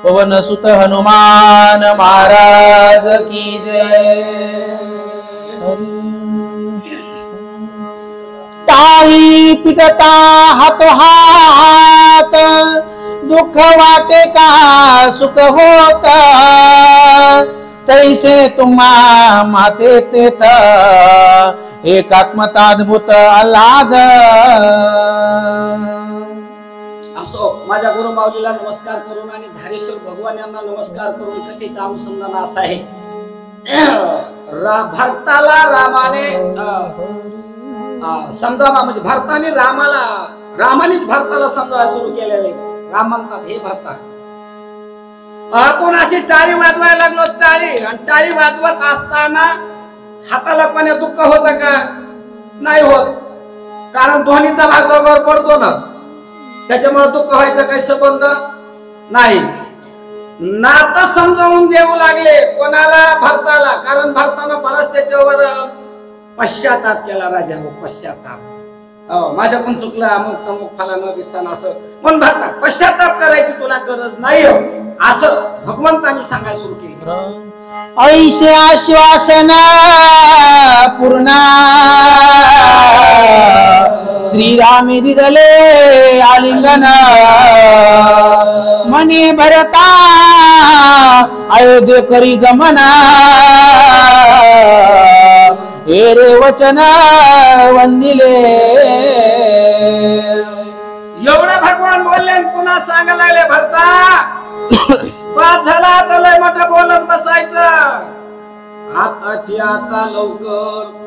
पवन सुत हनुमान महाराज की जय। टाळी पिटता हातो हात दुःख वाटे का सुख होत तैसे तुम्हा माते तेथ एकात्मताद्भुत आल्हाद। असो माझ्या गुरु माऊलीला नमस्कार करून आणि धारेश्वर भगवान यांना नमस्कार करून कथेचा अनुसंधान असा आहे। भरताला रामाने समजावा म्हणजे भरताने रामानेच भरताला समजायला सुरू केलेले। राम म्हणतात हे भरता आपण अशी टाळी वाजवायला लागलो आणि टाळी वाजवत असताना हाताला कोण्या दुःख होत का? नाही होत, कारण ध्वनीचा भाग दोघांवर पडतो ना, त्याच्यामुळे दुःख व्हायचा काही संबंध नाही। नातं समजावून देऊ लागले कोणाला? भरताला, कारण भरतानं बराच त्याच्यावर पश्चाताप केला। राजा हो पश्चाताप, माझ्या पण चुकलं, अमुक तमुक फलानं दिसताना असं म्हणून भरता पश्चाताप करायची तुला गरज नाही हो, असं भगवंतांनी सांगायला सुरू केलं। ऐसे आश्वासन पूर्ण श्रीरामी दिदले आलिंगन मने भरता अयोध्ये करी गमना हे रे वचन वंदिले। एवढं भगवान बोलले पुन्हा सांगायला लागले भरता पाच झाला आता लय मोठं बोलत बसायचं, आताची आता लवकर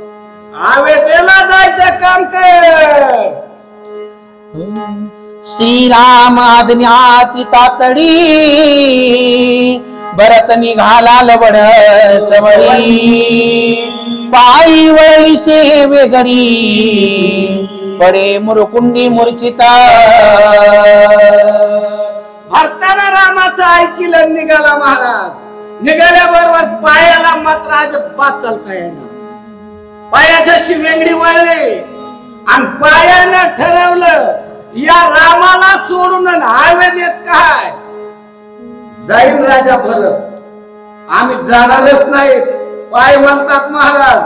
आवेदेला जायचं काम कर। श्रीराम आज्ञा तातडी भरत निघाला लवड सवडी पायी वळली सेवे गडी पडे मुरकुंडी मूर्छिता। भरताना रामाचं ऐकिलं निघाला महाराज। निघाल्याबरोबर पायाला मात्र अजिबात चालता येईना, पायाची वेंगडी वळली आणि पायानं ठरवलं या रामाला सोडून आवेदेत काय जाईन राजा भरत, आम्ही जाणारच नाही। पाय म्हणतात महाराज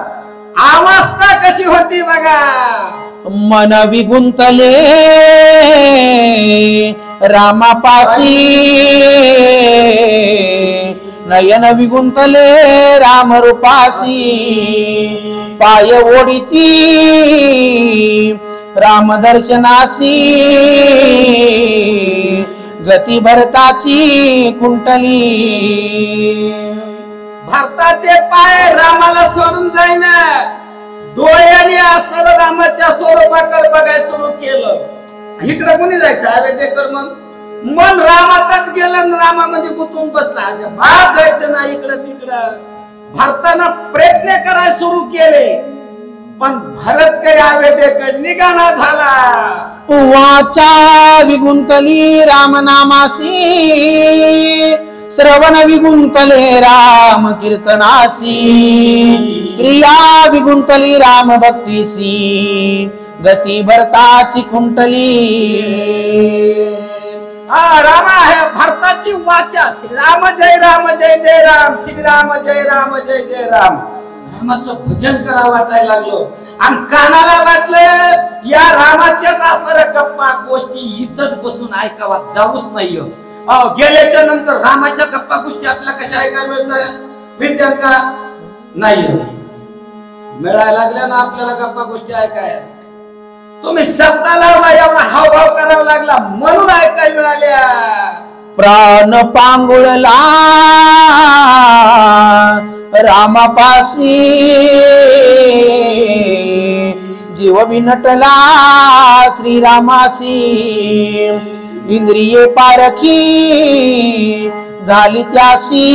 अवस्था कशी होती बघा, मन विगुंतले रामापासी नयन विगुंतले राम रूपासी पाय ओढिती राम दर्शनासी गती भरताची कुंटली। भरताचे पाय रामाला सोडून जाईन, डोळ्याने असणारा रामाच्या स्वरूपाकडे बघायला सुरू केलं। इकडे कोणी जायचं अयोध्येकडे, मन रामातच गेलं, रामामध्ये गुंतून बसला, बाहेर जायचं ना इकडं तिकडं। भरतानं प्रयत्न करायला सुरू केले पण भरत काही अयोध्येकडे निघाला झाला। वाचा विगुंतली रामनामासी श्रवण विगुंतले राम कीर्तनासी क्रिया विगुंतली राम भक्तीसी गती भरताची कुंटली। रामा आहे भरताची वाचा, श्रीराम जय जय राम, श्रीराम जय जय राम। रामाचं भजन करावं वाटायला लागलो आणि कानाला वाटलं या रामाच्याच असणाऱ्या गप्पा गोष्टी इथंच बसून ऐकावा, जाऊच नाही। गेल्याच्या नंतर रामाच्या गप्पा गोष्टी आपल्याला कशा ऐकायला मिळतात का? नाही मिळायला लागल्या ना आपल्याला गप्पा गोष्टी ऐकायला। तुम्ही शब्द लावला एवढा हावभाव करावा लागला म्हणून ऐकायला मिळाल्या। प्राण पांगुळला रामापासी जीव विनटला श्रीरामासी इंद्रिये पारखी झाली त्यासी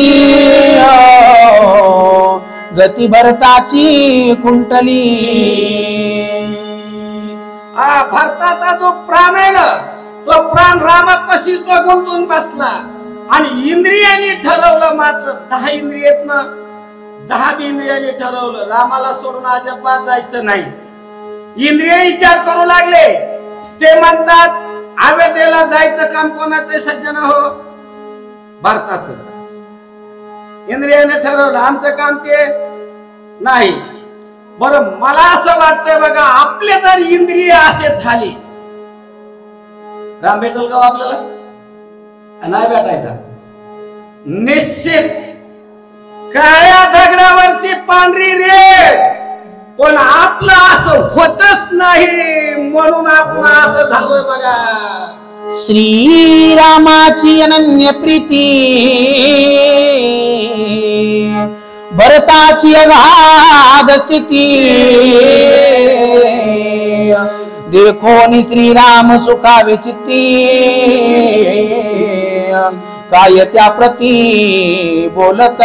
गती भरताची कुंटली। भरताचा जो प्राण आहे ना तो प्राण रामापाशीच तो गुंतून बसला आणि इंद्रियांनी ठरवलं, मात्र 10 इंद्रियातनं 10 इंद्रियांनी ठरवलं रामाला सोडून अजिबात जायचं नाही। इंद्रिय विचार करू लागले, ते म्हणतात अयोध्येला जायचं काम कोणाचे सज्जन हो? भारताचं. इंद्रियाने ठरवलं, आमचं काम ते नाही. बरं, मला असं वाटतंय बघा, आपले जर इंद्रिय असे झाले, राम भेटल का आपल्याला? नाही भेटायचा. निश्चित काळ्या दगडावरची पांढरी रेघ. पण आपलं असं होतच नाही, म्हणून आपण असं झालोय बघा. श्रीरामाची अनन्य प्रीती, भरताची अगाध स्थिती. देखोनी श्रीराम सुखावे चित्ती, काय त्या प्रती बोलत.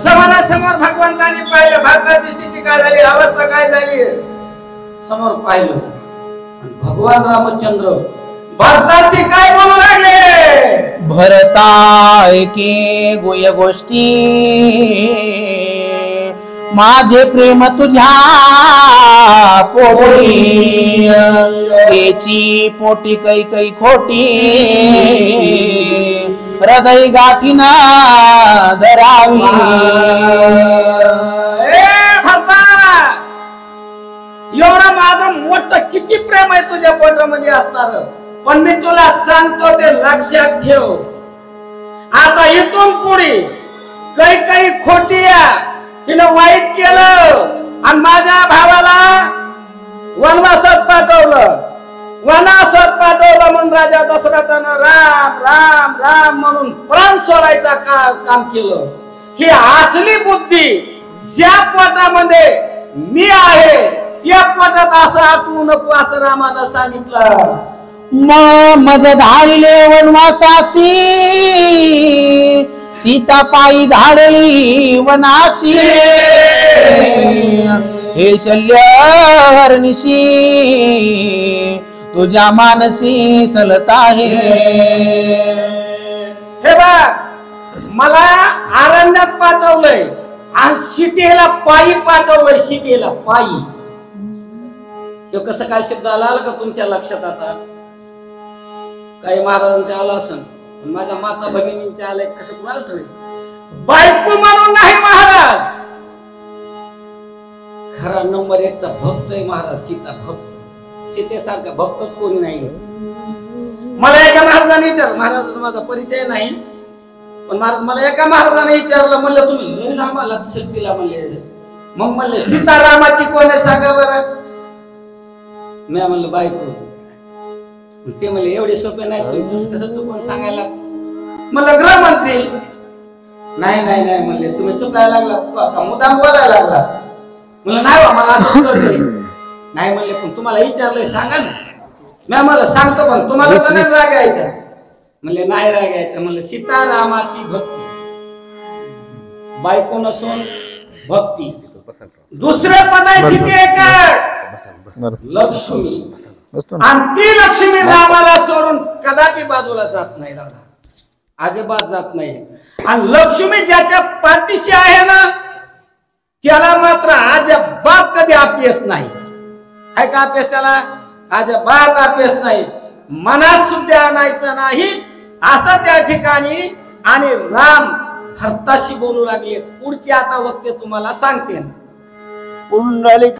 समोरासमोर भगवंतानी पाहिलं, भारताची स्थिती काय झाली, अवस्था काय झाली, समोर पाहिलं. भगवान रामचंद्र भरताशी काय बोलू लागले? भरता की गुय गोष्टी, माझे प्रेम तुझ्या पोटी. त्याची पोटी कै कै खोटी, हृदय गाठीना धरावी. एवढं माझं मोठं किती प्रेम आहे तुझ्या पोटामध्ये असणार, पण मी तुला सांगतो ते लक्षात ठेव. आता इथून पुढे काही खोटी तिनं वाईट केलं आणि माझ्या भावाला वनवासात पाठवलं. वनासात पाठवलं म्हणून राजा दशरथानं राम राम राम म्हणून प्राण सोडायचा काम केलं. ही असली बुद्धी ज्या पोटामध्ये मी आहे त्या पोटात असं आठवू नको, असं रामानं सांगितलं. मज धाडले वनवासासी, सीता पायी धाडली वनासी. हे शल्यहरणीशी तुझ्या मानसी सलत आहे. हे बघ, मला अरण्यात पाठवलंय आणि सीतेला पायी पाठवलंय. सीतेला पायी. हे कसं काय शब्द आला का तुमच्या लक्षात? आता काही महाराजांच्या आला असं, माझ्या माता भगिनींच्या आलंय कसं कुणाला ठेवले? बायको म्हणून नाही महाराज, खरा नंबर 1 चा भक्त आहे महाराज. सीता भक्त, सीतेसारखा भक्तच कोणी नाही. मला एका महाराजाने विचारलं, महाराजाचा माझा परिचय नाही, पण महाराज मला एका महाराजाने विचारलं, म्हणलं तुम्ही रामाला शक्तीला म्हणले, मग म्हणले सीतारामाची कोण आहे सांगा बरं. मी म्हणलं बायको. ते म्हणले एवढे सोपे नाही, तुम्ही तसं कसं चुकून सांगायला? म्हणलं गृहमंत्री. नाही नाही नाही म्हणले, तुम्ही चुकायला लागलात का मुद्दाम बोलायला लागलात? म्हणलं नाही बा, मला असं कळतंय. नाही म्हणले, पण तुम्हाला विचारलंय सांगा ना. मी म्हणलं सांगतो, पण तुम्हाला तर नाही रागायचं. म्हणले नाही रागायचं. म्हणलं सीतारामाची भक्ती, बायको नसून भक्ती. दुसरे पद आहे सीतेकडे लक्ष्मी, आणि ती लक्ष्मी रामाला सोडून कदापि बाजूला जात नाही दादा, अजिबात जात नाही. आणि लक्ष्मी ज्याच्या पाठीशी आहे ना, त्याला मात्र अजिबात कधी अपयश नाही. आहे का अपयश त्याला? अजिबात अपयश नाही. मनात सुद्धा आणायचं नाही असं त्या ठिकाणी. आणि राम भरताशी बोलू लागले. पुढची आता वक्ते तुम्हाला सांगते. पुंडलिक